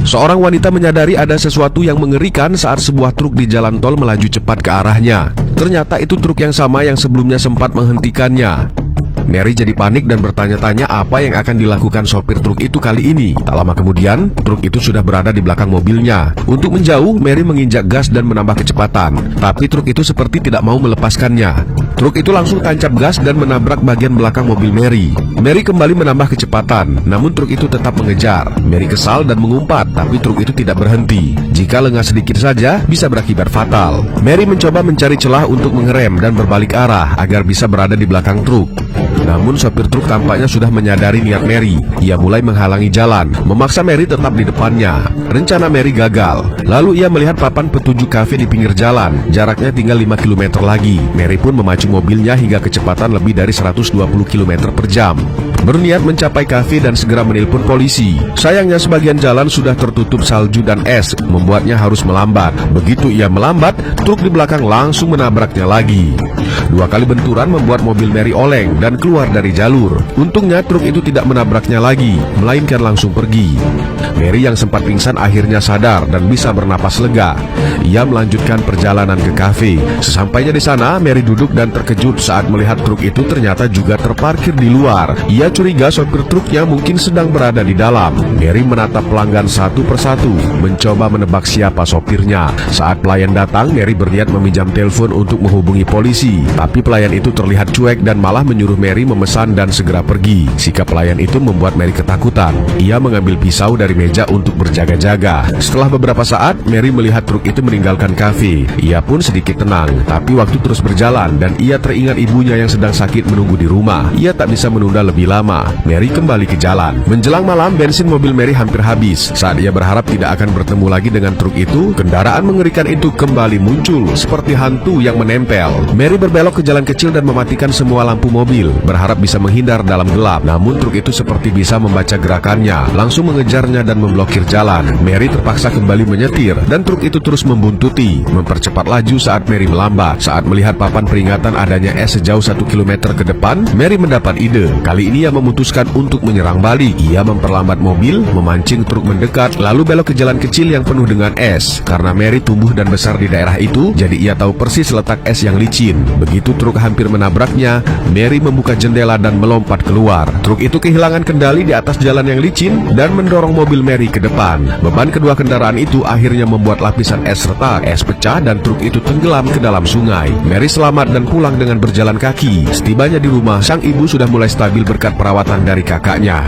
Seorang wanita menyadari ada sesuatu yang mengerikan saat sebuah truk di jalan tol melaju cepat ke arahnya. Ternyata itu truk yang sama yang sebelumnya sempat menghentikannya. Mary jadi panik dan bertanya-tanya apa yang akan dilakukan sopir truk itu kali ini. Tak lama kemudian, truk itu sudah berada di belakang mobilnya. Untuk menjauh, Mary menginjak gas dan menambah kecepatan. Tapi truk itu seperti tidak mau melepaskannya. Truk itu langsung tancap gas dan menabrak bagian belakang mobil Mary. Mary kembali menambah kecepatan, namun truk itu tetap mengejar. Mary kesal dan mengumpat, tapi truk itu tidak berhenti. Jika lengah sedikit saja, bisa berakibat fatal. Mary mencoba mencari celah untuk mengerem dan berbalik arah agar bisa berada di belakang truk. Namun sopir truk tampaknya sudah menyadari niat Mary. Ia mulai menghalangi jalan, memaksa Mary tetap di depannya. Rencana Mary gagal. Lalu ia melihat papan petunjuk kafe di pinggir jalan. Jaraknya tinggal 5 km lagi. Mary pun memacu mobilnya hingga kecepatan lebih dari 120 km per jam. Berniat mencapai kafe dan segera menelpon polisi. Sayangnya sebagian jalan sudah tertutup salju dan es, membuatnya harus melambat. Begitu ia melambat, truk di belakang langsung menabraknya lagi. 2 kali benturan membuat mobil Mary oleng dan keluar dari jalur. Untungnya truk itu tidak menabraknya lagi, melainkan langsung pergi. Mary yang sempat pingsan akhirnya sadar dan bisa bernapas lega. Ia melanjutkan perjalanan ke kafe. Sesampainya di sana, Mary duduk dan terkejut saat melihat truk itu ternyata juga terparkir di luar. Ia curiga sopir truknya mungkin sedang berada di dalam. Mary menatap pelanggan satu persatu, mencoba menebak siapa sopirnya. Saat pelayan datang, Mary berniat meminjam telepon untuk menghubungi polisi. Tapi pelayan itu terlihat cuek dan malah menyuruh Mary memesan dan segera pergi. Sikap pelayan itu membuat Mary ketakutan. Ia mengambil pisau dari meja untuk berjaga-jaga. Setelah beberapa saat, Mary melihat truk itu meninggalkan kafe. Ia pun sedikit tenang, tapi waktu terus berjalan dan ia teringat ibunya yang sedang sakit menunggu di rumah. Ia tak bisa menunda lebih lama. Mary kembali ke jalan. Menjelang malam, bensin mobil Mary hampir habis. Saat ia berharap tidak akan bertemu lagi dengan truk itu, kendaraan mengerikan itu kembali muncul seperti hantu yang menempel. Mary berbelok ke jalan kecil dan mematikan semua lampu mobil, berharap bisa menghindar dalam gelap. Namun truk itu seperti bisa membaca gerakannya, langsung mengejarnya dan memblokir jalan. Mary terpaksa kembali menyetir dan truk itu terus membuntuti, mempercepat laju saat Mary melambat. Saat melihat papan peringatan adanya es sejauh 1 km ke depan, Mary mendapat ide. Kali ini ia memutuskan untuk menyerang balik. Ia memperlambat mobil, memancing truk mendekat, lalu belok ke jalan kecil yang penuh dengan es. Karena Mary tumbuh dan besar di daerah itu, jadi ia tahu persis letak es yang licin. Begitu truk hampir menabraknya, Mary membuka jendela dan melompat keluar. Truk itu kehilangan kendali di atas jalan yang licin dan mendorong mobil Mary ke depan. Beban kedua kendaraan itu akhirnya membuat lapisan es retak, es pecah dan truk itu tenggelam ke dalam sungai. Mary selamat dan pulang dengan berjalan kaki. Setibanya di rumah, sang ibu sudah mulai stabil berkat perawatan dari kakaknya.